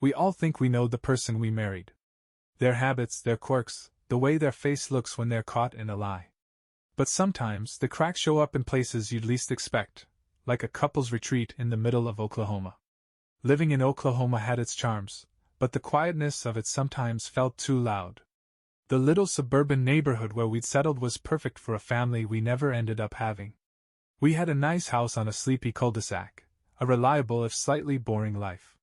We all think we know the person we married. Their habits, their quirks, the way their face looks when they're caught in a lie. But sometimes the cracks show up in places you'd least expect, like a couple's retreat in the middle of Oklahoma. Living in Oklahoma had its charms, but the quietness of it sometimes felt too loud. The little suburban neighborhood where we'd settled was perfect for a family we never ended up having. We had a nice house on a sleepy cul-de-sac, a reliable if slightly boring life.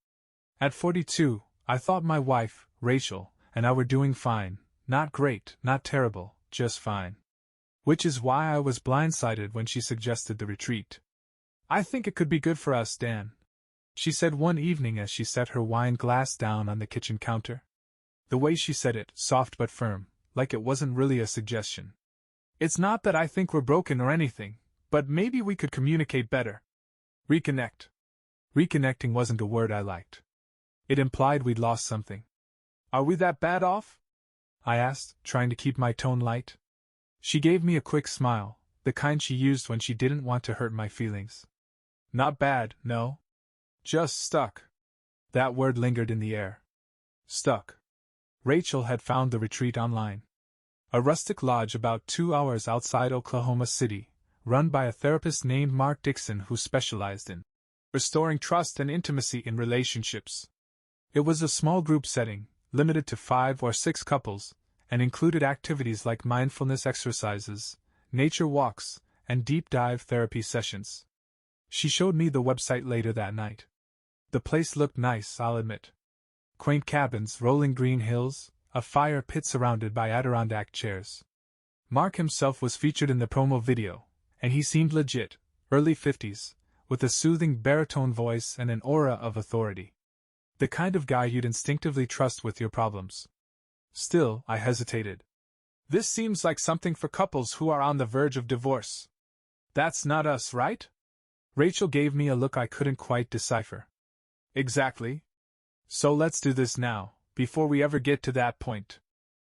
At 42, I thought my wife, Rachel, and I were doing fine, not great, not terrible, just fine. Which is why I was blindsided when she suggested the retreat. "I think it could be good for us, Dan," she said one evening as she set her wine glass down on the kitchen counter. The way she said it, soft but firm, like it wasn't really a suggestion. "It's not that I think we're broken or anything, but maybe we could communicate better. Reconnect." Reconnecting wasn't a word I liked. It implied we'd lost something. "Are we that bad off?" I asked, trying to keep my tone light. She gave me a quick smile, the kind she used when she didn't want to hurt my feelings. "Not bad, no. Just stuck." That word lingered in the air. Stuck. Rachel had found the retreat online. A rustic lodge about 2 hours outside Oklahoma City, run by a therapist named Mark Dixon who specialized in restoring trust and intimacy in relationships. It was a small group setting, limited to 5 or 6 couples, and included activities like mindfulness exercises, nature walks, and deep dive therapy sessions. She showed me the website later that night. The place looked nice, I'll admit. Quaint cabins, rolling green hills, a fire pit surrounded by Adirondack chairs. Mark himself was featured in the promo video, and he seemed legit, early 50s, with a soothing baritone voice and an aura of authority. The kind of guy you'd instinctively trust with your problems. Still, I hesitated. "This seems like something for couples who are on the verge of divorce. That's not us, right?" Rachel gave me a look I couldn't quite decipher. "Exactly. So let's do this now, before we ever get to that point."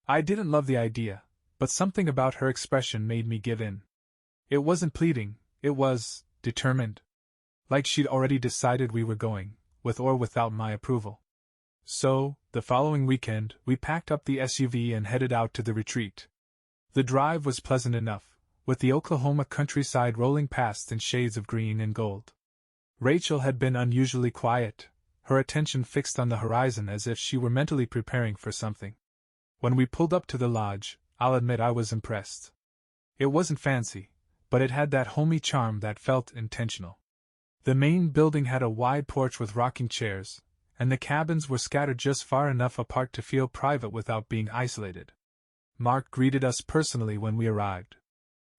I didn't love the idea, but something about her expression made me give in. It wasn't pleading, it was determined. Like she'd already decided we were going, with or without my approval. So, the following weekend, we packed up the SUV and headed out to the retreat. The drive was pleasant enough, with the Oklahoma countryside rolling past in shades of green and gold. Rachel had been unusually quiet, her attention fixed on the horizon as if she were mentally preparing for something. When we pulled up to the lodge, I'll admit I was impressed. It wasn't fancy, but it had that homey charm that felt intentional. The main building had a wide porch with rocking chairs, and the cabins were scattered just far enough apart to feel private without being isolated. Mark greeted us personally when we arrived.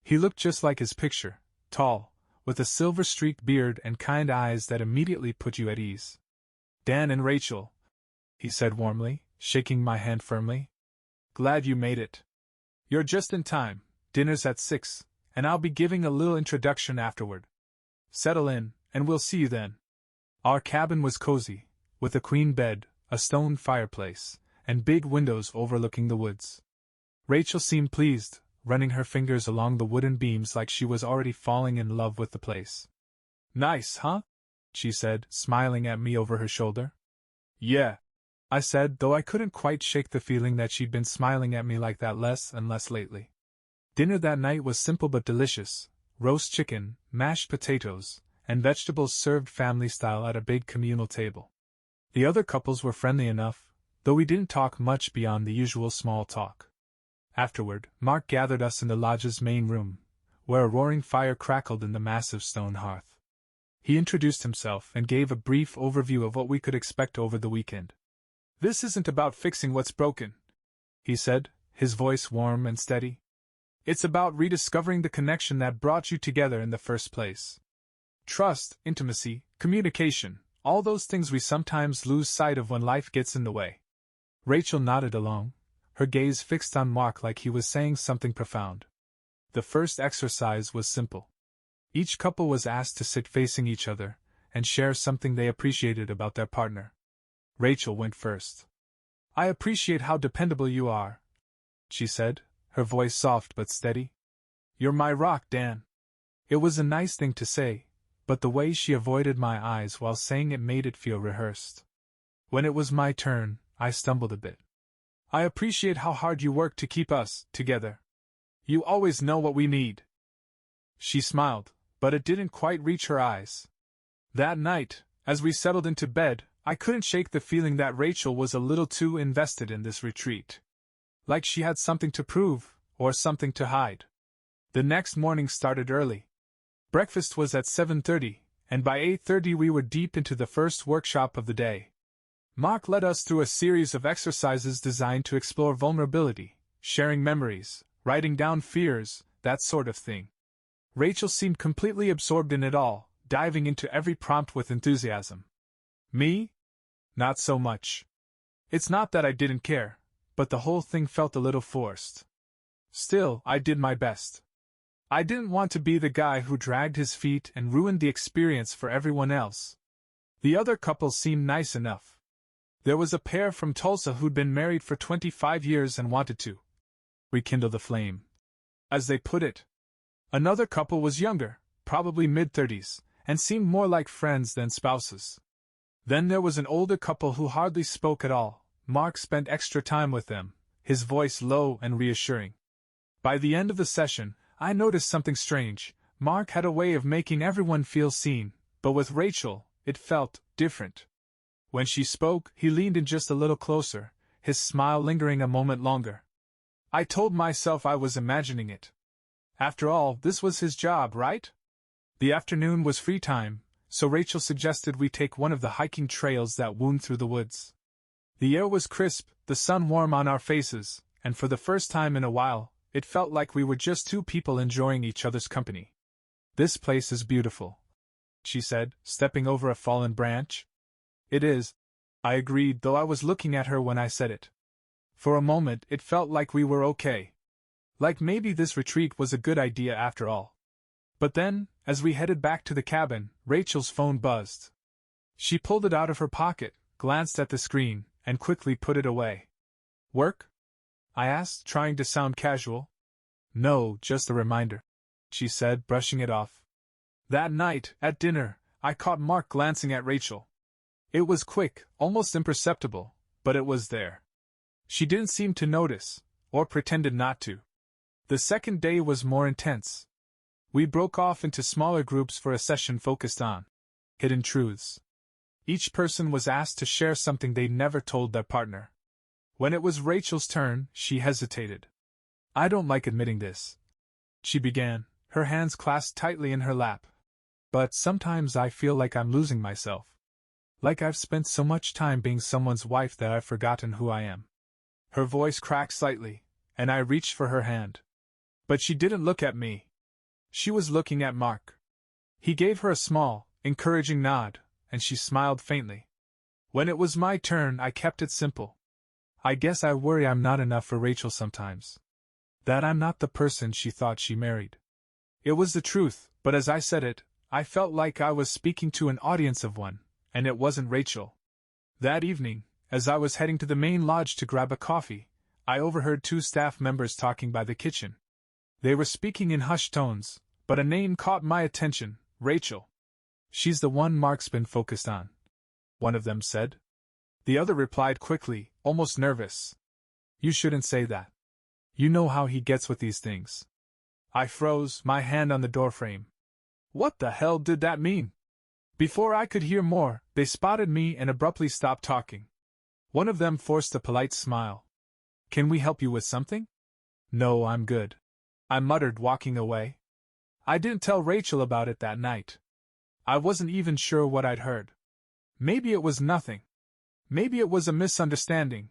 He looked just like his picture, tall, with a silver-streaked beard and kind eyes that immediately put you at ease. "Dan and Rachel," he said warmly, shaking my hand firmly. "Glad you made it. You're just in time, dinner's at 6, and I'll be giving a little introduction afterward. Settle in, and we'll see you then." Our cabin was cozy, with a queen bed, a stone fireplace, and big windows overlooking the woods. Rachel seemed pleased, running her fingers along the wooden beams like she was already falling in love with the place. "Nice, huh?" she said, smiling at me over her shoulder. "Yeah," I said, though I couldn't quite shake the feeling that she'd been smiling at me like that less and less lately. Dinner that night was simple but delicious: roast chicken, mashed potatoes, and vegetables served family-style at a big communal table. The other couples were friendly enough, though we didn't talk much beyond the usual small talk. Afterward, Mark gathered us in the lodge's main room, where a roaring fire crackled in the massive stone hearth. He introduced himself and gave a brief overview of what we could expect over the weekend. "This isn't about fixing what's broken," he said, his voice warm and steady. "It's about rediscovering the connection that brought you together in the first place. Trust, intimacy, communication, all those things we sometimes lose sight of when life gets in the way." Rachel nodded along, her gaze fixed on Mark like he was saying something profound. The first exercise was simple. Each couple was asked to sit facing each other and share something they appreciated about their partner. Rachel went first. "I appreciate how dependable you are," she said, her voice soft but steady. "You're my rock, Dan." It was a nice thing to say, but the way she avoided my eyes while saying it made it feel rehearsed. When it was my turn, I stumbled a bit. "I appreciate how hard you work to keep us together. You always know what we need." She smiled, but it didn't quite reach her eyes. That night, as we settled into bed, I couldn't shake the feeling that Rachel was a little too invested in this retreat. Like she had something to prove, or something to hide. The next morning started early. Breakfast was at 7:30, and by 8:30 we were deep into the first workshop of the day. Mark led us through a series of exercises designed to explore vulnerability, sharing memories, writing down fears, that sort of thing. Rachel seemed completely absorbed in it all, diving into every prompt with enthusiasm. Me? Not so much. It's not that I didn't care, but the whole thing felt a little forced. Still, I did my best. I didn't want to be the guy who dragged his feet and ruined the experience for everyone else. The other couple seemed nice enough. There was a pair from Tulsa who'd been married for 25 years and wanted to rekindle the flame, as they put it. Another couple was younger, probably mid-30s, and seemed more like friends than spouses. Then there was an older couple who hardly spoke at all. Mark spent extra time with them, his voice low and reassuring. By the end of the session, I noticed something strange. Mark had a way of making everyone feel seen, but with Rachel, it felt different. When she spoke, he leaned in just a little closer, his smile lingering a moment longer. I told myself I was imagining it. After all, this was his job, right? The afternoon was free time, so Rachel suggested we take one of the hiking trails that wound through the woods. The air was crisp, the sun warm on our faces, and for the first time in a while, it felt like we were just two people enjoying each other's company. "This place is beautiful," she said, stepping over a fallen branch. "It is," I agreed, though I was looking at her when I said it. For a moment it felt like we were okay. Like maybe this retreat was a good idea after all. But then, as we headed back to the cabin, Rachel's phone buzzed. She pulled it out of her pocket, glanced at the screen, and quickly put it away. "Work?" I asked, trying to sound casual. "No, just a reminder," she said, brushing it off. That night, at dinner, I caught Mark glancing at Rachel. It was quick, almost imperceptible, but it was there. She didn't seem to notice, or pretended not to. The second day was more intense. We broke off into smaller groups for a session focused on hidden truths. Each person was asked to share something they'd never told their partner. When it was Rachel's turn, she hesitated. "I don't like admitting this," she began, her hands clasped tightly in her lap. "But sometimes I feel like I'm losing myself. Like I've spent so much time being someone's wife that I've forgotten who I am." Her voice cracked slightly, and I reached for her hand. But she didn't look at me. She was looking at Mark. He gave her a small, encouraging nod, and she smiled faintly. When it was my turn, I kept it simple. "I guess I worry I'm not enough for Rachel sometimes. That I'm not the person she thought she married." It was the truth, but as I said it, I felt like I was speaking to an audience of one, and it wasn't Rachel. That evening, as I was heading to the main lodge to grab a coffee, I overheard two staff members talking by the kitchen. They were speaking in hushed tones, but a name caught my attention: Rachel. "She's the one Mark's been focused on," one of them said. The other replied quickly, almost nervous. "You shouldn't say that. You know how he gets with these things." I froze, my hand on the doorframe. What the hell did that mean? Before I could hear more, they spotted me and abruptly stopped talking. One of them forced a polite smile. "Can we help you with something?" "No, I'm good," I muttered, walking away. I didn't tell Rachel about it that night. I wasn't even sure what I'd heard. Maybe it was nothing. Maybe it was a misunderstanding.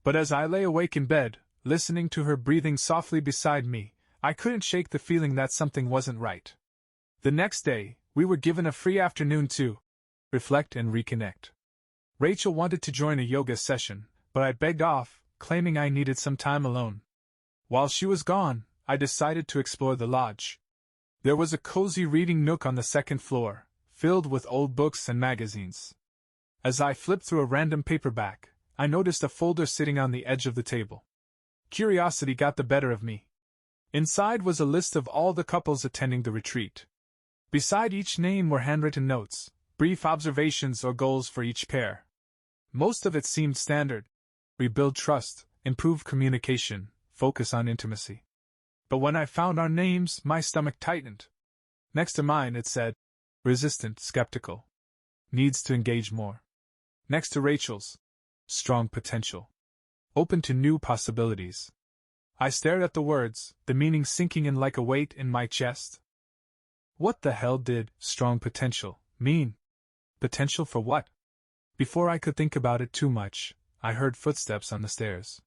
But as I lay awake in bed, listening to her breathing softly beside me, I couldn't shake the feeling that something wasn't right. The next day, we were given a free afternoon to reflect and reconnect. Rachel wanted to join a yoga session, but I begged off, claiming I needed some time alone. While she was gone, I decided to explore the lodge. There was a cozy reading nook on the second floor, filled with old books and magazines. As I flipped through a random paperback, I noticed a folder sitting on the edge of the table. Curiosity got the better of me. Inside was a list of all the couples attending the retreat. Beside each name were handwritten notes, brief observations or goals for each pair. Most of it seemed standard. Rebuild trust, improve communication, focus on intimacy. But when I found our names, my stomach tightened. Next to mine it said, resistant, skeptical. Needs to engage more. Next to Rachel's, strong potential. Open to new possibilities. I stared at the words, the meaning sinking in like a weight in my chest. What the hell did strong potential mean? Potential for what? Before I could think about it too much, I heard footsteps on the stairs.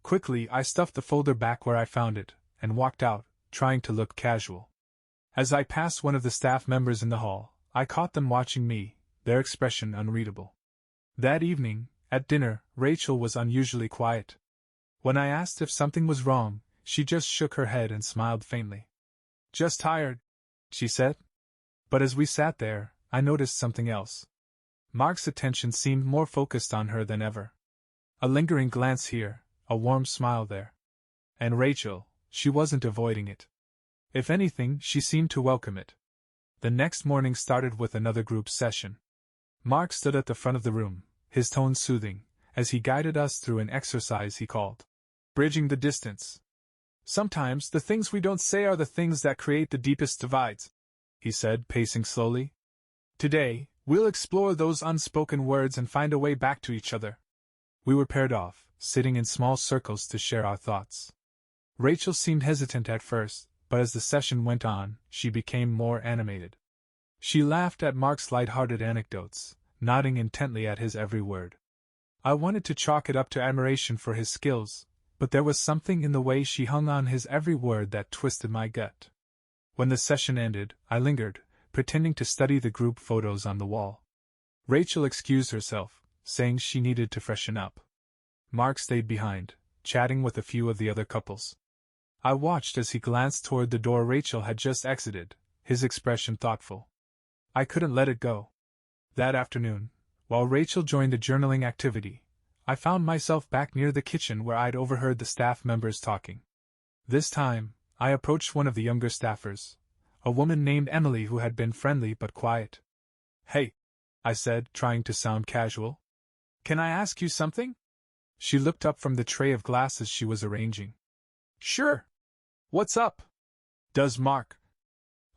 Quickly, I stuffed the folder back where I found it, and walked out, trying to look casual. As I passed one of the staff members in the hall, I caught them watching me, their expression unreadable. That evening, at dinner, Rachel was unusually quiet. When I asked if something was wrong, she just shook her head and smiled faintly. Just tired, she said. But as we sat there, I noticed something else. Mark's attention seemed more focused on her than ever. A lingering glance here, a warm smile there. And Rachel, she wasn't avoiding it. If anything, she seemed to welcome it. The next morning started with another group session. Mark stood at the front of the room, his tone soothing, as he guided us through an exercise he called bridging the distance. Sometimes the things we don't say are the things that create the deepest divides, he said, pacing slowly. Today, we'll explore those unspoken words and find a way back to each other. We were paired off, sitting in small circles to share our thoughts. Rachel seemed hesitant at first, but as the session went on, she became more animated. She laughed at Mark's light-hearted anecdotes, nodding intently at his every word. I wanted to chalk it up to admiration for his skills, but there was something in the way she hung on his every word that twisted my gut. When the session ended, I lingered, pretending to study the group photos on the wall. Rachel excused herself, saying she needed to freshen up. Mark stayed behind, chatting with a few of the other couples. I watched as he glanced toward the door Rachel had just exited, his expression thoughtful. I couldn't let it go. That afternoon, while Rachel joined the journaling activity, I found myself back near the kitchen where I'd overheard the staff members talking. This time, I approached one of the younger staffers, a woman named Emily who had been friendly but quiet. Hey, I said, trying to sound casual. Can I ask you something? She looked up from the tray of glasses she was arranging. Sure. What's up? Does Mark?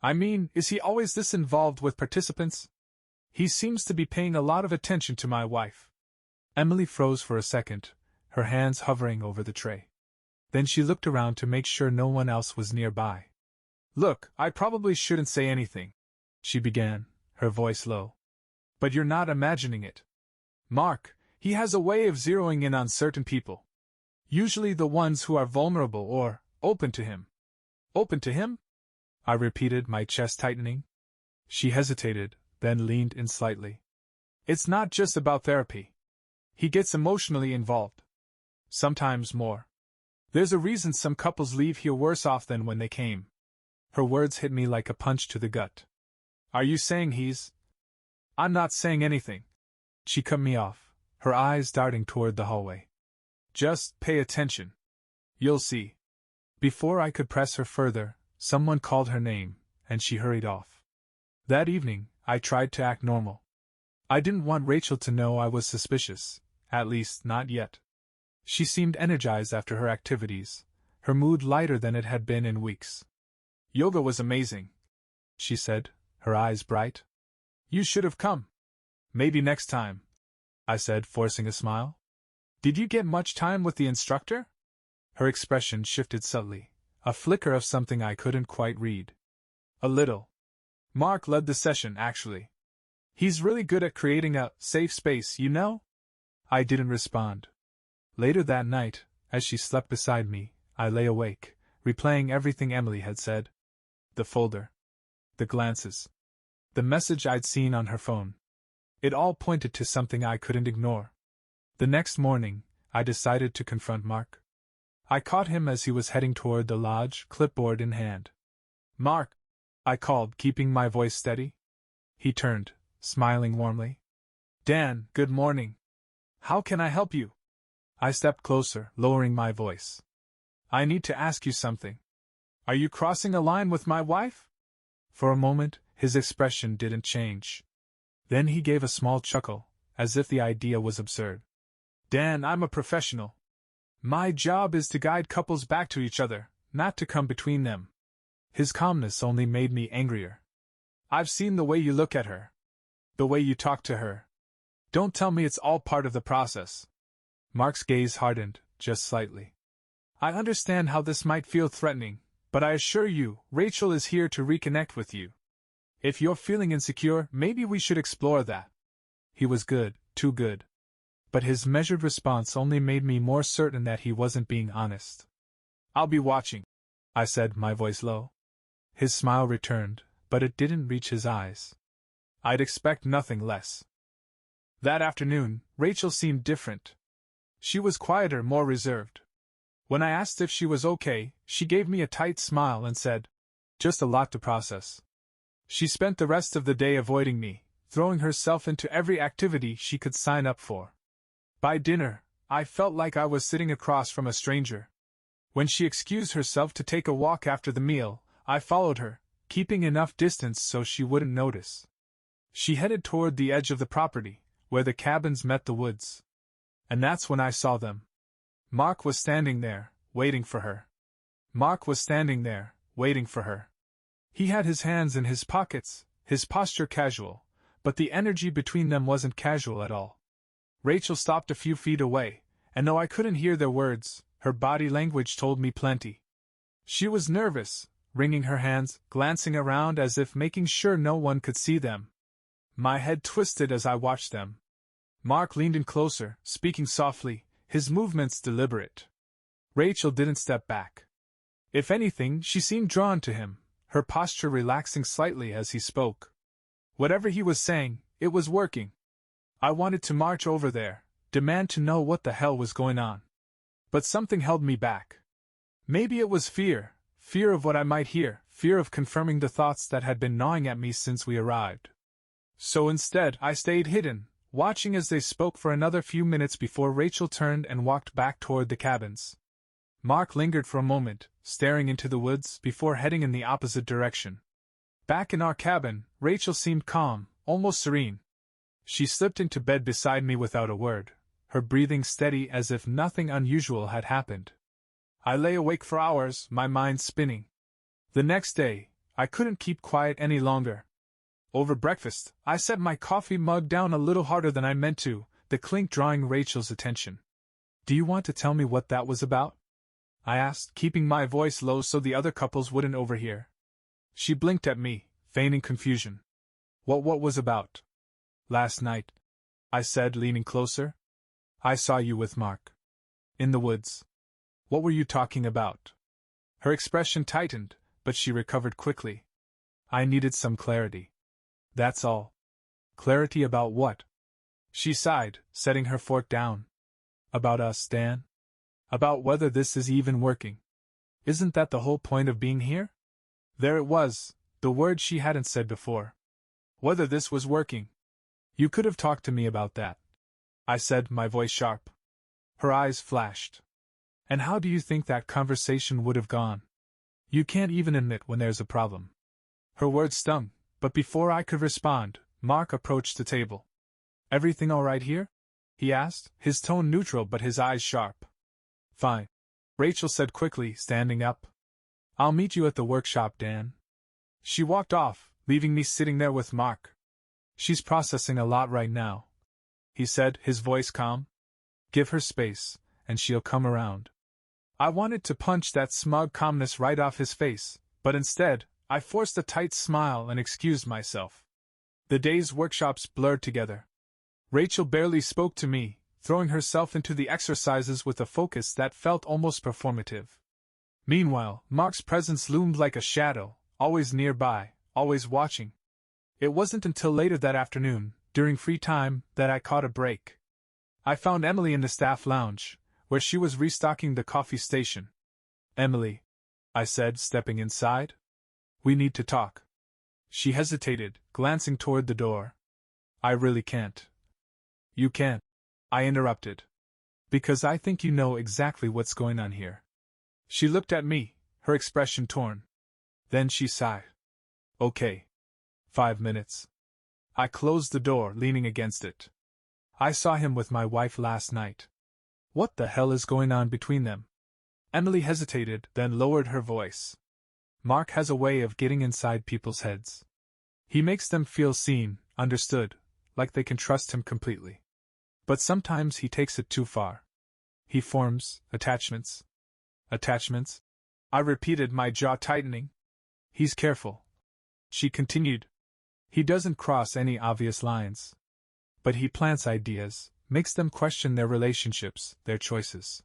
I mean, is he always this involved with participants? He seems to be paying a lot of attention to my wife. Emily froze for a second, her hands hovering over the tray. Then she looked around to make sure no one else was nearby. Look, I probably shouldn't say anything, she began, her voice low. But you're not imagining it. Mark, he has a way of zeroing in on certain people. Usually the ones who are vulnerable or open to him. Open to him? I repeated, my chest tightening. She hesitated, then leaned in slightly. It's not just about therapy. He gets emotionally involved. Sometimes more. There's a reason some couples leave here worse off than when they came. Her words hit me like a punch to the gut. Are you saying he's... I'm not saying anything. She cut me off, her eyes darting toward the hallway. Just pay attention. You'll see. Before I could press her further, someone called her name, and she hurried off. That evening, I tried to act normal. I didn't want Rachel to know I was suspicious, at least not yet. She seemed energized after her activities, her mood lighter than it had been in weeks. Yoga was amazing, she said, her eyes bright. You should have come. Maybe next time, I said, forcing a smile. Did you get much time with the instructor? Her expression shifted subtly, a flicker of something I couldn't quite read. A little. Mark led the session, actually. He's really good at creating a safe space, you know? I didn't respond. Later that night, as she slept beside me, I lay awake, replaying everything Emily had said. The folder. The glances. The message I'd seen on her phone. It all pointed to something I couldn't ignore. The next morning, I decided to confront Mark. I caught him as he was heading toward the lodge, clipboard in hand. Mark, I called, keeping my voice steady. He turned, smiling warmly. Dan, good morning. How can I help you? I stepped closer, lowering my voice. I need to ask you something. Are you crossing a line with my wife? For a moment, his expression didn't change. Then he gave a small chuckle, as if the idea was absurd. Dan, I'm a professional. My job is to guide couples back to each other, not to come between them. His calmness only made me angrier. I've seen the way you look at her. The way you talk to her. Don't tell me it's all part of the process. Mark's gaze hardened, just slightly. I understand how this might feel threatening, but I assure you, Rachel is here to reconnect with you. If you're feeling insecure, maybe we should explore that. He was good, too good. But his measured response only made me more certain that he wasn't being honest. I'll be watching, I said, my voice low. His smile returned, but it didn't reach his eyes. I'd expect nothing less. That afternoon, Rachel seemed different. She was quieter, more reserved. When I asked if she was okay, she gave me a tight smile and said, "Just a lot to process." She spent the rest of the day avoiding me, throwing herself into every activity she could sign up for. By dinner, I felt like I was sitting across from a stranger. When she excused herself to take a walk after the meal, I followed her, keeping enough distance so she wouldn't notice. She headed toward the edge of the property, where the cabins met the woods. And that's when I saw them. Mark was standing there, waiting for her. Mark was standing there, waiting for her. He had his hands in his pockets, his posture casual, but the energy between them wasn't casual at all. Rachel stopped a few feet away, and though I couldn't hear their words, her body language told me plenty. She was nervous, wringing her hands, glancing around as if making sure no one could see them. My head twisted as I watched them. Mark leaned in closer, speaking softly, his movements deliberate. Rachel didn't step back. If anything, she seemed drawn to him, her posture relaxing slightly as he spoke. Whatever he was saying, it was working. I wanted to march over there, demand to know what the hell was going on. But something held me back. Maybe it was fear of what I might hear, fear of confirming the thoughts that had been gnawing at me since we arrived. So instead, I stayed hidden, watching as they spoke for another few minutes before Rachel turned and walked back toward the cabins. Mark lingered for a moment, staring into the woods, before heading in the opposite direction. Back in our cabin, Rachel seemed calm, almost serene. She slipped into bed beside me without a word, her breathing steady as if nothing unusual had happened. I lay awake for hours, my mind spinning. The next day, I couldn't keep quiet any longer. Over breakfast, I set my coffee mug down a little harder than I meant to, the clink drawing Rachel's attention. "Do you want to tell me what that was about?" I asked, keeping my voice low so the other couples wouldn't overhear. She blinked at me, feigning confusion. What was about?" "Last night," I said, leaning closer. "I saw you with Mark. In the woods. What were you talking about?" Her expression tightened, but she recovered quickly. "I needed some clarity. That's all." "Clarity about what?" She sighed, setting her fork down. "About us, Dan. About whether this is even working. Isn't that the whole point of being here?" There it was, the word she hadn't said before. Whether this was working. "You could have talked to me about that," I said, my voice sharp. Her eyes flashed. "And how do you think that conversation would have gone? You can't even admit when there's a problem." Her words stung, but before I could respond, Mark approached the table. "Everything all right here?" he asked, his tone neutral but his eyes sharp. "Fine," Rachel said quickly, standing up. "I'll meet you at the workshop, Dan." She walked off, leaving me sitting there with Mark. "She's processing a lot right now," he said, his voice calm. "Give her space, and she'll come around." I wanted to punch that smug calmness right off his face, but instead, I forced a tight smile and excused myself. The day's workshops blurred together. Rachel barely spoke to me, throwing herself into the exercises with a focus that felt almost performative. Meanwhile, Mark's presence loomed like a shadow, always nearby, always watching. It wasn't until later that afternoon, during free time, that I caught a break. I found Emily in the staff lounge, where she was restocking the coffee station. "Emily," I said, stepping inside. "We need to talk." She hesitated, glancing toward the door. "I really can't." "You can't," I interrupted. "Because I think you know exactly what's going on here." She looked at me, her expression torn. Then she sighed. "Okay. 5 minutes." I closed the door, leaning against it. I saw him with my wife last night. What the hell is going on between them? Emily hesitated, then lowered her voice. Mark has a way of getting inside people's heads. He makes them feel seen, understood, like they can trust him completely. But sometimes he takes it too far. He forms attachments. Attachments? I repeated, my jaw tightening. He's careful, she continued. He doesn't cross any obvious lines. But he plants ideas, makes them question their relationships, their choices.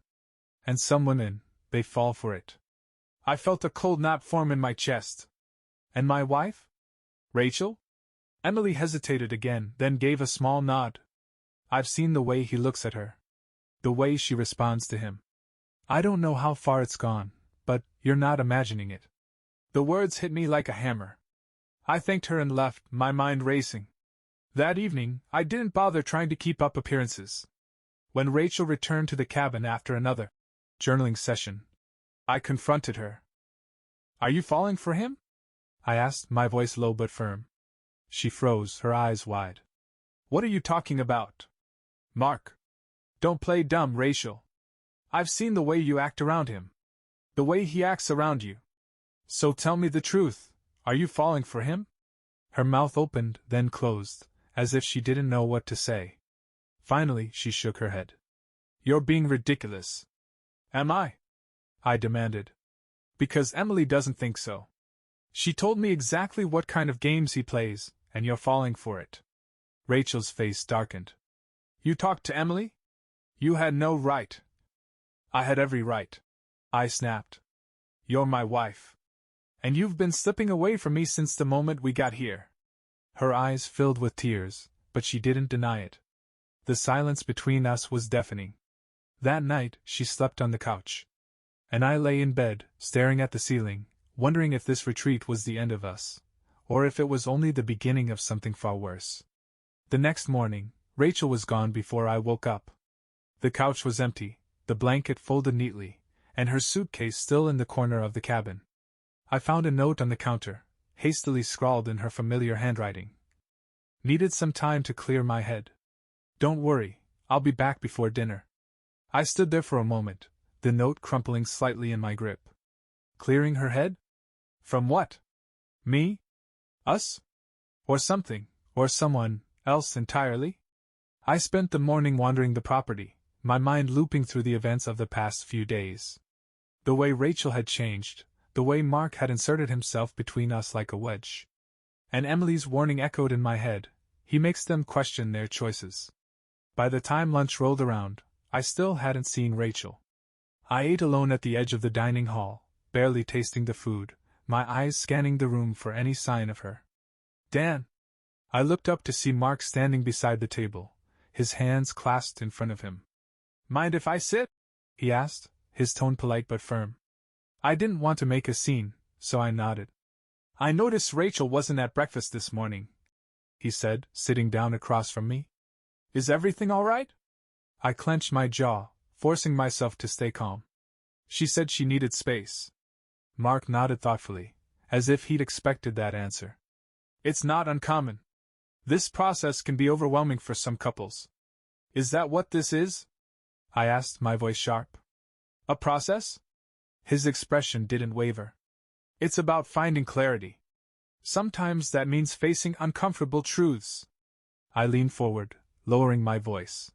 And some women, they fall for it. I felt a cold knot form in my chest. And my wife? Rachel? Emily hesitated again, then gave a small nod. I've seen the way he looks at her. The way she responds to him. I don't know how far it's gone, but you're not imagining it. The words hit me like a hammer. I thanked her and left, my mind racing. That evening, I didn't bother trying to keep up appearances. When Rachel returned to the cabin after another journaling session, I confronted her. Are you falling for him? I asked, my voice low but firm. She froze, her eyes wide. What are you talking about? Mark. Don't play dumb, Rachel. I've seen the way you act around him. The way he acts around you. So tell me the truth, are you falling for him? Her mouth opened, then closed, as if she didn't know what to say. Finally, she shook her head. You're being ridiculous. Am I? I demanded. Because Emily doesn't think so. She told me exactly what kind of games he plays, and you're falling for it. Rachel's face darkened. You talked to Emily? You had no right. I had every right. I snapped. You're my wife. And you've been slipping away from me since the moment we got here. Her eyes filled with tears, but she didn't deny it. The silence between us was deafening. That night, she slept on the couch. And I lay in bed, staring at the ceiling, wondering if this retreat was the end of us, or if it was only the beginning of something far worse. The next morning, Rachel was gone before I woke up. The couch was empty, the blanket folded neatly, and her suitcase still in the corner of the cabin. I found a note on the counter, hastily scrawled in her familiar handwriting. Needed some time to clear my head. Don't worry, I'll be back before dinner. I stood there for a moment, the note crumpling slightly in my grip. Clearing her head? From what? Me? Us? Or something, or someone else entirely? I spent the morning wandering the property, my mind looping through the events of the past few days. The way Rachel had changed, the way Mark had inserted himself between us like a wedge. And Emily's warning echoed in my head, he makes them question their choices. By the time lunch rolled around, I still hadn't seen Rachel. I ate alone at the edge of the dining hall, barely tasting the food, my eyes scanning the room for any sign of her. Dan! I looked up to see Mark standing beside the table, his hands clasped in front of him. Mind if I sit? He asked, his tone polite but firm. I didn't want to make a scene, so I nodded. I noticed Rachel wasn't at breakfast this morning, he said, sitting down across from me. Is everything all right? I clenched my jaw, forcing myself to stay calm. She said she needed space. Mark nodded thoughtfully, as if he'd expected that answer. It's not uncommon. This process can be overwhelming for some couples. Is that what this is? I asked, my voice sharp. A process? His expression didn't waver. It's about finding clarity. Sometimes that means facing uncomfortable truths. I leaned forward, lowering my voice.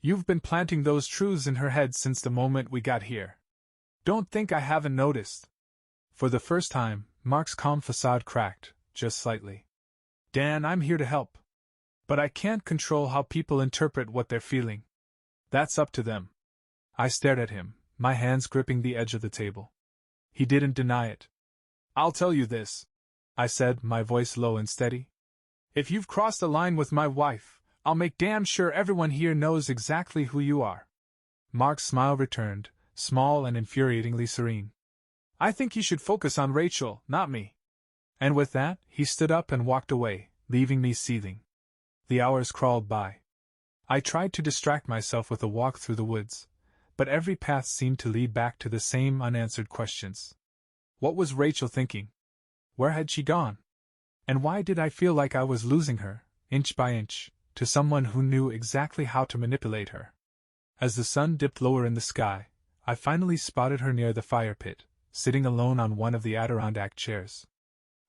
You've been planting those truths in her head since the moment we got here. Don't think I haven't noticed. For the first time, Mark's calm facade cracked, just slightly. Dan, I'm here to help. But I can't control how people interpret what they're feeling. That's up to them. I stared at him, my hands gripping the edge of the table. He didn't deny it. I'll tell you this, I said, my voice low and steady. If you've crossed a line with my wife, I'll make damn sure everyone here knows exactly who you are. Mark's smile returned, small and infuriatingly serene. I think you should focus on Rachel, not me. And with that, he stood up and walked away, leaving me seething. The hours crawled by. I tried to distract myself with a walk through the woods, but every path seemed to lead back to the same unanswered questions. What was Rachel thinking? Where had she gone? And why did I feel like I was losing her, inch by inch, to someone who knew exactly how to manipulate her. As the sun dipped lower in the sky, I finally spotted her near the fire pit, sitting alone on one of the Adirondack chairs.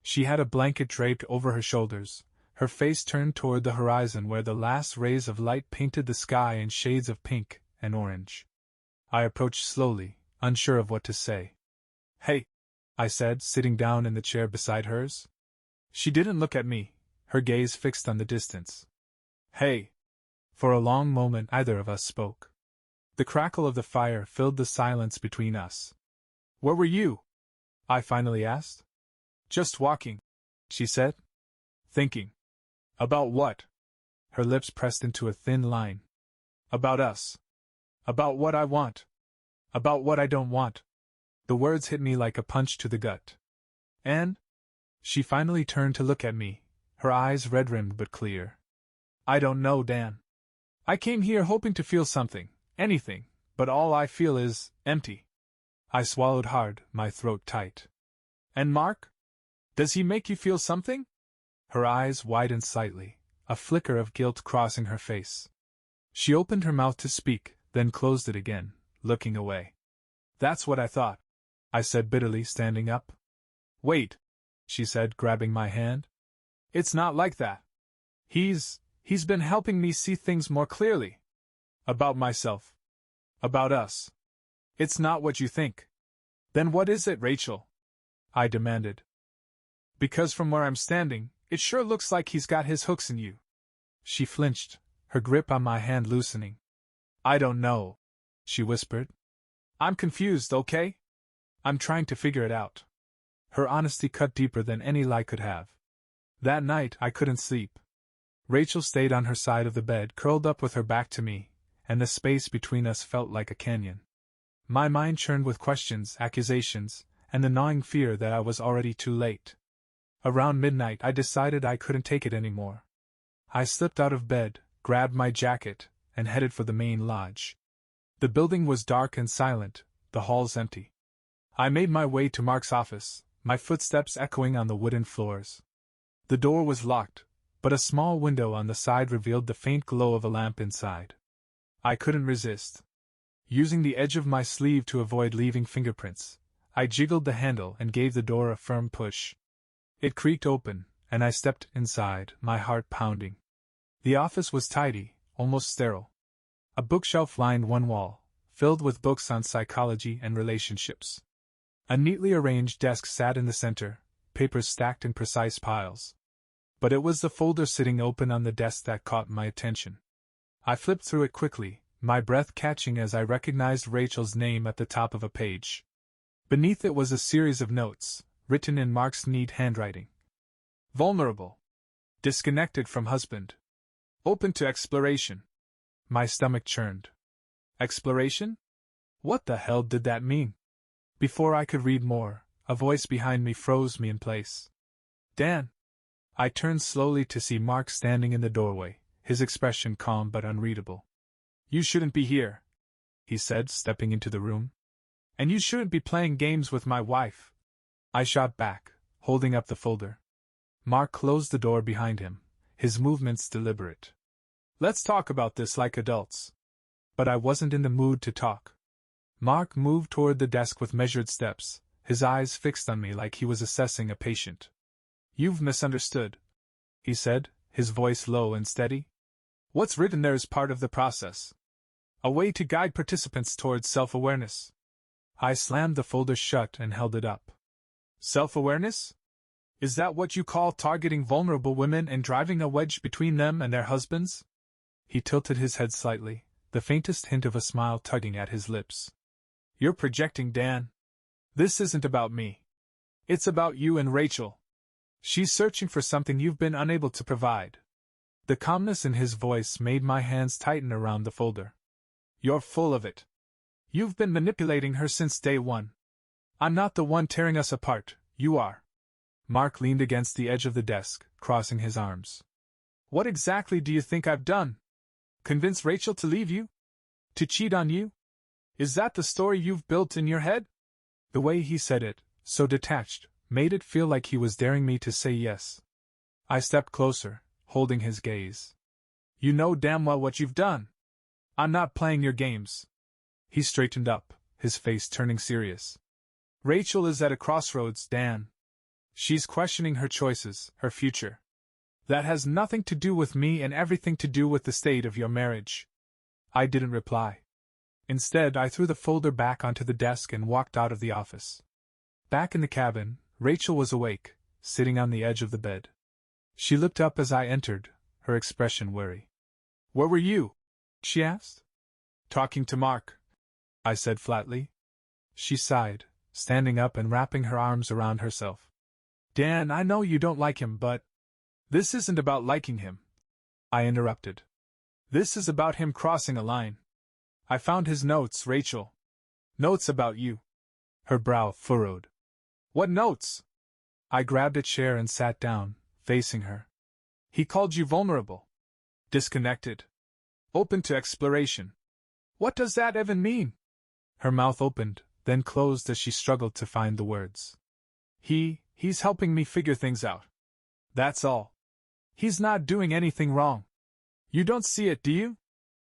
She had a blanket draped over her shoulders, her face turned toward the horizon where the last rays of light painted the sky in shades of pink and orange. I approached slowly, unsure of what to say. "Hey," I said, sitting down in the chair beside hers. She didn't look at me, her gaze fixed on the distance. "Hey." For a long moment neither of us spoke. The crackle of the fire filled the silence between us. "Where were you?" I finally asked. "Just walking," she said. "Thinking. About what?" Her lips pressed into a thin line. "About us. About what I want. About what I don't want." The words hit me like a punch to the gut. "And?" She finally turned to look at me, her eyes red-rimmed but clear. "I don't know, Dan. I came here hoping to feel something, anything, but all I feel is empty." I swallowed hard, my throat tight. "And Mark? Does he make you feel something?" Her eyes widened slightly, a flicker of guilt crossing her face. She opened her mouth to speak, then closed it again, looking away. "That's what I thought," I said bitterly, standing up. "Wait," she said, grabbing my hand. "It's not like that. He's been helping me see things more clearly. About myself. About us. It's not what you think." "Then what is it, Rachel?" I demanded. "Because from where I'm standing, it sure looks like he's got his hooks in you." She flinched, her grip on my hand loosening. "I don't know," she whispered. "I'm confused, okay? I'm trying to figure it out." Her honesty cut deeper than any lie could have. That night I couldn't sleep. Rachel stayed on her side of the bed, curled up with her back to me, and the space between us felt like a canyon. My mind churned with questions, accusations, and the gnawing fear that I was already too late. Around midnight I decided I couldn't take it anymore. I slipped out of bed, grabbed my jacket, and headed for the main lodge. The building was dark and silent, the halls empty. I made my way to Mark's office, my footsteps echoing on the wooden floors. The door was locked, but a small window on the side revealed the faint glow of a lamp inside. I couldn't resist. Using the edge of my sleeve to avoid leaving fingerprints, I jiggled the handle and gave the door a firm push. It creaked open, and I stepped inside, my heart pounding. The office was tidy, almost sterile. A bookshelf lined one wall, filled with books on psychology and relationships. A neatly arranged desk sat in the center, papers stacked in precise piles. But it was the folder sitting open on the desk that caught my attention. I flipped through it quickly, my breath catching as I recognized Rachel's name at the top of a page. Beneath it was a series of notes, written in Mark's neat handwriting. "Vulnerable. Disconnected from husband. Open to exploration." My stomach churned. Exploration? What the hell did that mean? Before I could read more, a voice behind me froze me in place. "Dan!" I turned slowly to see Mark standing in the doorway, his expression calm but unreadable. "You shouldn't be here," he said, stepping into the room. "And you shouldn't be playing games with my wife." I shot back, holding up the folder. Mark closed the door behind him, his movements deliberate. "Let's talk about this like adults." But I wasn't in the mood to talk. Mark moved toward the desk with measured steps, his eyes fixed on me like he was assessing a patient. "You've misunderstood," he said, his voice low and steady. "What's written there is part of the process. A way to guide participants towards self-awareness." I slammed the folder shut and held it up. "Self-awareness? Is that what you call targeting vulnerable women and driving a wedge between them and their husbands?" He tilted his head slightly, the faintest hint of a smile tugging at his lips. "You're projecting, Dan. This isn't about me. It's about you and Rachel. She's searching for something you've been unable to provide." The calmness in his voice made my hands tighten around the folder. "You're full of it. You've been manipulating her since day one. I'm not the one tearing us apart, you are." Mark leaned against the edge of the desk, crossing his arms. "What exactly do you think I've done? Convince Rachel to leave you? To cheat on you? Is that the story you've built in your head?" The way he said it, so detached, made it feel like he was daring me to say yes. I stepped closer, holding his gaze. You know damn well what you've done. I'm not playing your games. He straightened up, his face turning serious. Rachel is at a crossroads, Dan. She's questioning her choices, her future. That has nothing to do with me and everything to do with the state of your marriage. I didn't reply. Instead, I threw the folder back onto the desk and walked out of the office. Back in the cabin, Rachel was awake, sitting on the edge of the bed. She looked up as I entered, her expression wary. "Where were you?" she asked. "Talking to Mark," I said flatly. She sighed, standing up and wrapping her arms around herself. "Dan, I know you don't like him, but…" "This isn't about liking him," I interrupted. "This is about him crossing a line. I found his notes, Rachel. Notes about you." Her brow furrowed. "What notes?" I grabbed a chair and sat down, facing her. "He called you vulnerable. Disconnected. Open to exploration. What does that even mean?" Her mouth opened, then closed as she struggled to find the words. He's helping me figure things out. That's all. He's not doing anything wrong. You don't see it, do you?"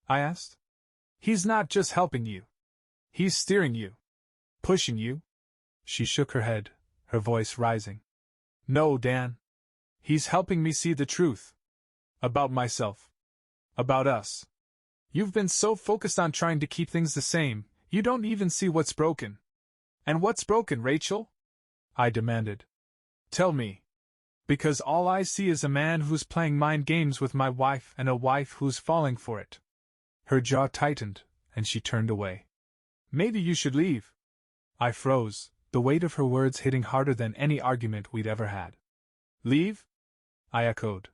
I asked. "He's not just helping you. He's steering you. Pushing you." She shook her head, her voice rising. "No, Dan. He's helping me see the truth. About myself. About us. You've been so focused on trying to keep things the same, you don't even see what's broken." "And what's broken, Rachel?" I demanded. "Tell me. Because all I see is a man who's playing mind games with my wife and a wife who's falling for it." Her jaw tightened, and she turned away. "Maybe you should leave." I froze, the weight of her words hitting harder than any argument we'd ever had. "Leave?" I echoed.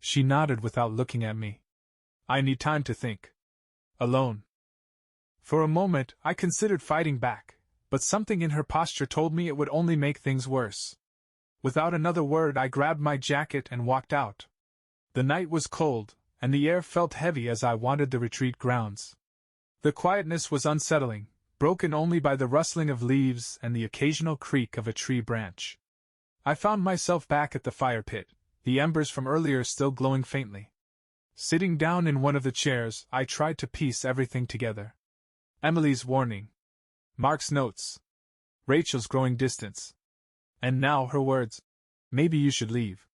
She nodded without looking at me. "I need time to think. Alone." For a moment, I considered fighting back, but something in her posture told me it would only make things worse. Without another word, I grabbed my jacket and walked out. The night was cold, and the air felt heavy as I wanted the retreat grounds. The quietness was unsettling, broken only by the rustling of leaves and the occasional creak of a tree branch. I found myself back at the fire pit, the embers from earlier still glowing faintly. Sitting down in one of the chairs, I tried to piece everything together. Emily's warning. Mark's notes. Rachel's growing distance. And now her words. "Maybe you should leave."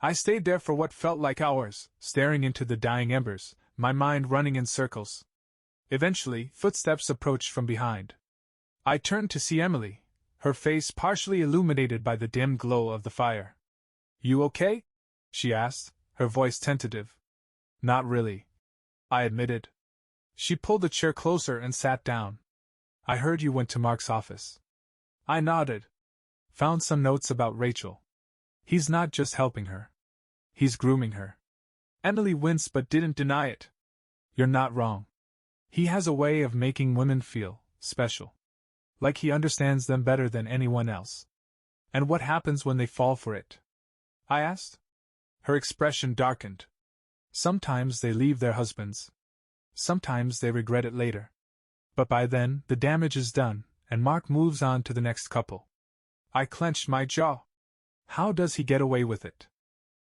I stayed there for what felt like hours, staring into the dying embers, my mind running in circles. Eventually, footsteps approached from behind. I turned to see Emily, her face partially illuminated by the dim glow of the fire. "You okay?" she asked, her voice tentative. "Not really," I admitted. She pulled a chair closer and sat down. "I heard you went to Mark's office." I nodded. "Found some notes about Rachel. He's not just helping her. He's grooming her." Emily winced but didn't deny it. "You're not wrong. He has a way of making women feel special. Like he understands them better than anyone else." "And what happens when they fall for it?" I asked. Her expression darkened. "Sometimes they leave their husbands. Sometimes they regret it later. But by then, the damage is done, and Mark moves on to the next couple." I clenched my jaw. "How does he get away with it?"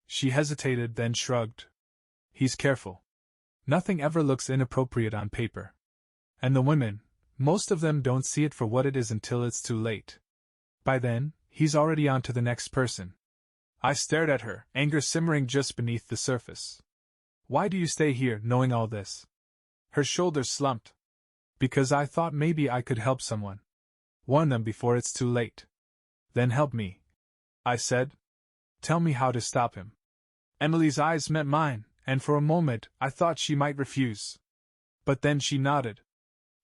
She hesitated, then shrugged. "He's careful. Nothing ever looks inappropriate on paper. And the women, most of them don't see it for what it is until it's too late. By then, he's already on to the next person." I stared at her, anger simmering just beneath the surface. "Why do you stay here, knowing all this?" Her shoulders slumped. "Because I thought maybe I could help someone. Warn them before it's too late." "Then help me," I said. "Tell me how to stop him." Emily's eyes met mine, and for a moment I thought she might refuse. But then she nodded.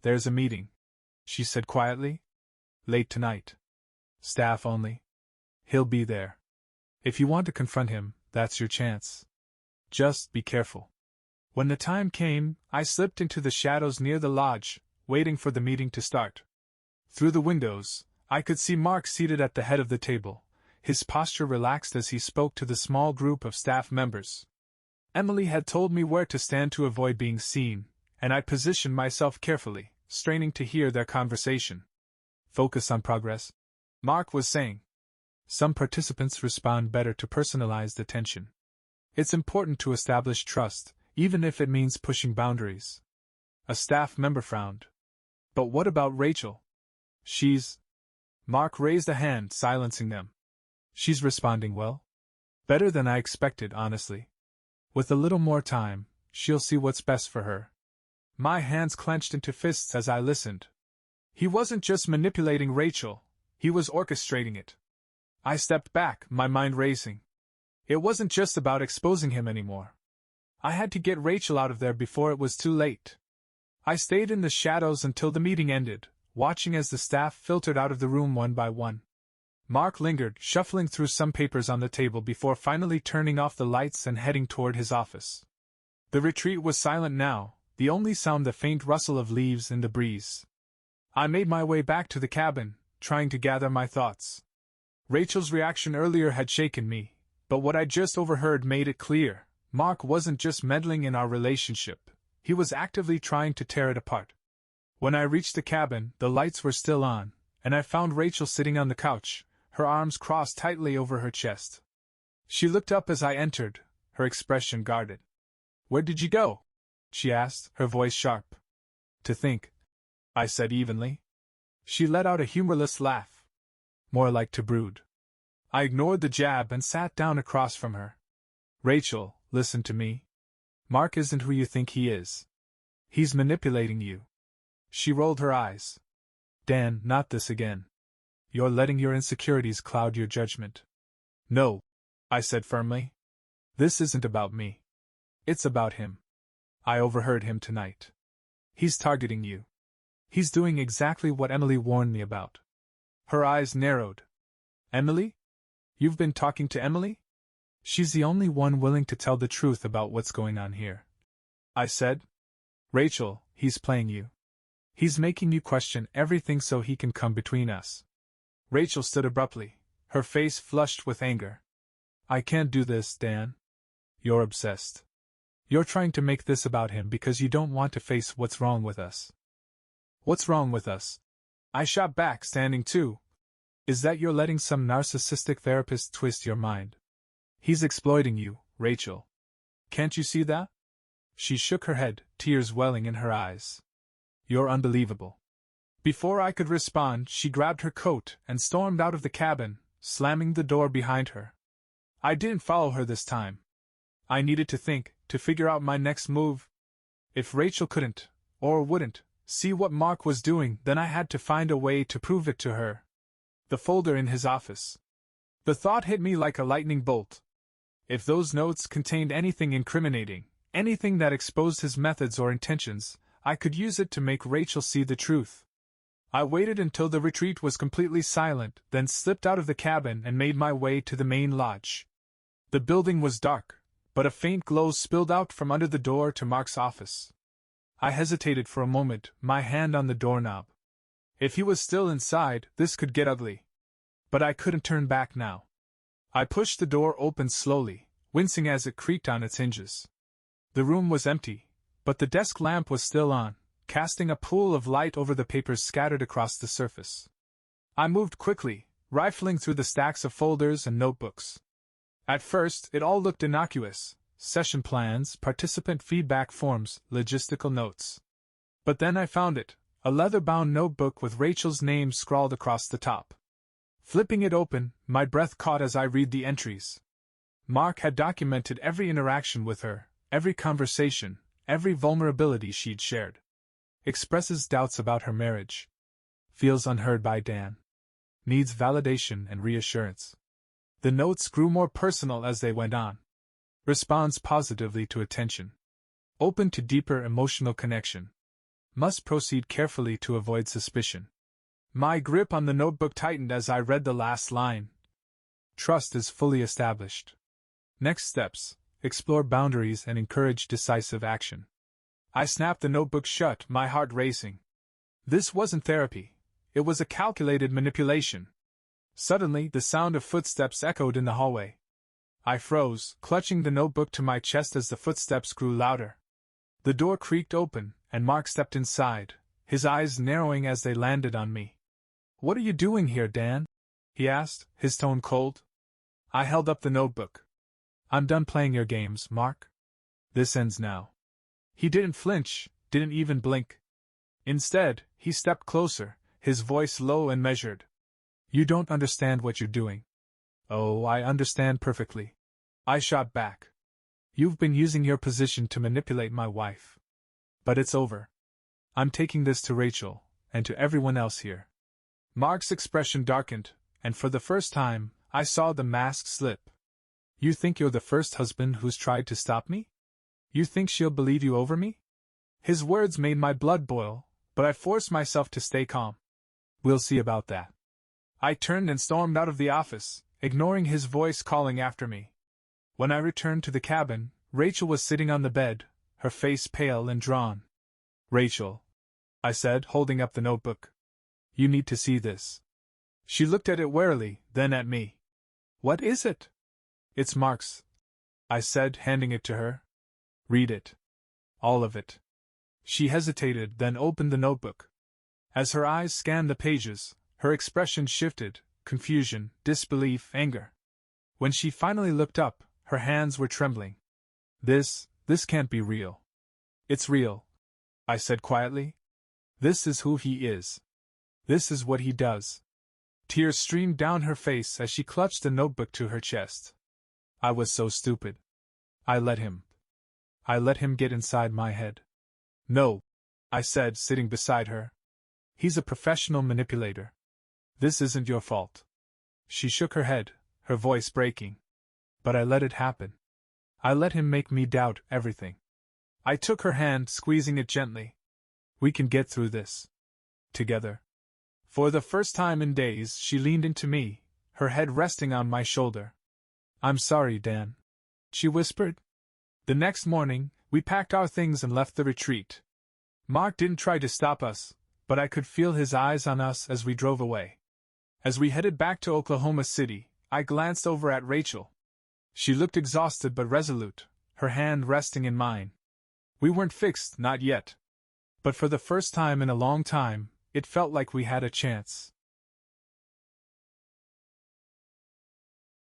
"There's a meeting," she said quietly. "Late tonight. Staff only. He'll be there. If you want to confront him, that's your chance. Just be careful." When the time came, I slipped into the shadows near the lodge, waiting for the meeting to start. Through the windows, I could see Mark seated at the head of the table, his posture relaxed as he spoke to the small group of staff members. Emily had told me where to stand to avoid being seen, and I positioned myself carefully, straining to hear their conversation. "Focus on progress," Mark was saying. "Some participants respond better to personalized attention. It's important to establish trust, even if it means pushing boundaries. A staff member frowned. But what about Rachel? She's... Mark raised a hand, silencing them. She's responding well. Better than I expected, honestly. With a little more time, she'll see what's best for her. My hands clenched into fists as I listened. He wasn't just manipulating Rachel, he was orchestrating it. I stepped back, my mind racing. It wasn't just about exposing him anymore. I had to get Rachel out of there before it was too late. I stayed in the shadows until the meeting ended, watching as the staff filtered out of the room one by one. Mark lingered, shuffling through some papers on the table before finally turning off the lights and heading toward his office. The retreat was silent now, the only sound the faint rustle of leaves in the breeze. I made my way back to the cabin, trying to gather my thoughts. Rachel's reaction earlier had shaken me, but what I just overheard made it clear. Mark wasn't just meddling in our relationship, he was actively trying to tear it apart. When I reached the cabin, the lights were still on, and I found Rachel sitting on the couch, her arms crossed tightly over her chest. She looked up as I entered, her expression guarded. "Where did you go?" she asked, her voice sharp. "To think," I said evenly. She let out a humorless laugh. "More like to brood." I ignored the jab and sat down across from her. "Rachel, listen to me. Mark isn't who you think he is. He's manipulating you." She rolled her eyes. "Dan, not this again. You're letting your insecurities cloud your judgment." "No," I said firmly. "This isn't about me. It's about him. I overheard him tonight. He's targeting you. He's doing exactly what Emily warned me about." Her eyes narrowed. "Emily? You've been talking to Emily?" "She's the only one willing to tell the truth about what's going on here," I said. "Rachel, he's playing you. He's making you question everything so he can come between us." Rachel stood abruptly, her face flushed with anger. "I can't do this, Dan. You're obsessed. You're trying to make this about him because you don't want to face what's wrong with us." "What's wrong with us?" I shot back, standing too. "Is that you're letting some narcissistic therapist twist your mind. He's exploiting you, Rachel. Can't you see that?" She shook her head, tears welling in her eyes. "You're unbelievable." Before I could respond, she grabbed her coat and stormed out of the cabin, slamming the door behind her. I didn't follow her this time. I needed to think, to figure out my next move. If Rachel couldn't, or wouldn't, see what Mark was doing, then I had to find a way to prove it to her. The folder in his office. The thought hit me like a lightning bolt. If those notes contained anything incriminating, anything that exposed his methods or intentions, I could use it to make Rachel see the truth. I waited until the retreat was completely silent, then slipped out of the cabin and made my way to the main lodge. The building was dark, but a faint glow spilled out from under the door to Mark's office. I hesitated for a moment, my hand on the doorknob. If he was still inside, this could get ugly. But I couldn't turn back now. I pushed the door open slowly, wincing as it creaked on its hinges. The room was empty, but the desk lamp was still on, casting a pool of light over the papers scattered across the surface. I moved quickly, rifling through the stacks of folders and notebooks. At first, it all looked innocuous: session plans, participant feedback forms, logistical notes. But then I found it, a leather-bound notebook with Rachel's name scrawled across the top. Flipping it open, my breath caught as I read the entries. Mark had documented every interaction with her, every conversation, every vulnerability she'd shared. Expresses doubts about her marriage. Feels unheard by Dan. Needs validation and reassurance. The notes grew more personal as they went on. Responds positively to attention. Open to deeper emotional connection. Must proceed carefully to avoid suspicion. My grip on the notebook tightened as I read the last line. Trust is fully established. Next steps: explore boundaries and encourage decisive action. I snapped the notebook shut, my heart racing. This wasn't therapy. It was a calculated manipulation. Suddenly, the sound of footsteps echoed in the hallway. I froze, clutching the notebook to my chest as the footsteps grew louder. The door creaked open, and Mark stepped inside, his eyes narrowing as they landed on me. "What are you doing here, Dan?" he asked, his tone cold. I held up the notebook. "I'm done playing your games, Mark. This ends now. He didn't flinch, didn't even blink. Instead, he stepped closer, his voice low and measured. You don't understand what you're doing. Oh, I understand perfectly. I shot back. You've been using your position to manipulate my wife. But it's over. I'm taking this to Rachel, and to everyone else here. Mark's expression darkened, and for the first time, I saw the mask slip. You think you're the first husband who's tried to stop me? You think she'll believe you over me? His words made my blood boil, but I forced myself to stay calm. We'll see about that. I turned and stormed out of the office, ignoring his voice calling after me. When I returned to the cabin, Rachel was sitting on the bed, her face pale and drawn. Rachel, I said, holding up the notebook. You need to see this. She looked at it warily, then at me. What is it? It's Mark's, I said, handing it to her. Read it. All of it. She hesitated, then opened the notebook. As her eyes scanned the pages, her expression shifted, confusion, disbelief, anger. When she finally looked up, her hands were trembling. This can't be real. It's real, I said quietly. This is who he is. This is what he does. Tears streamed down her face as she clutched the notebook to her chest. I was so stupid. I let him get inside my head. No, I said, sitting beside her. He's a professional manipulator. This isn't your fault. She shook her head, her voice breaking. But I let it happen. I let him make me doubt everything. I took her hand, squeezing it gently. We can get through this. Together. For the first time in days, she leaned into me, her head resting on my shoulder. I'm sorry, Dan, she whispered. The next morning, we packed our things and left the retreat. Mark didn't try to stop us, but I could feel his eyes on us as we drove away. As we headed back to Oklahoma City, I glanced over at Rachel. She looked exhausted but resolute, her hand resting in mine. We weren't fixed, not yet. But for the first time in a long time, it felt like we had a chance.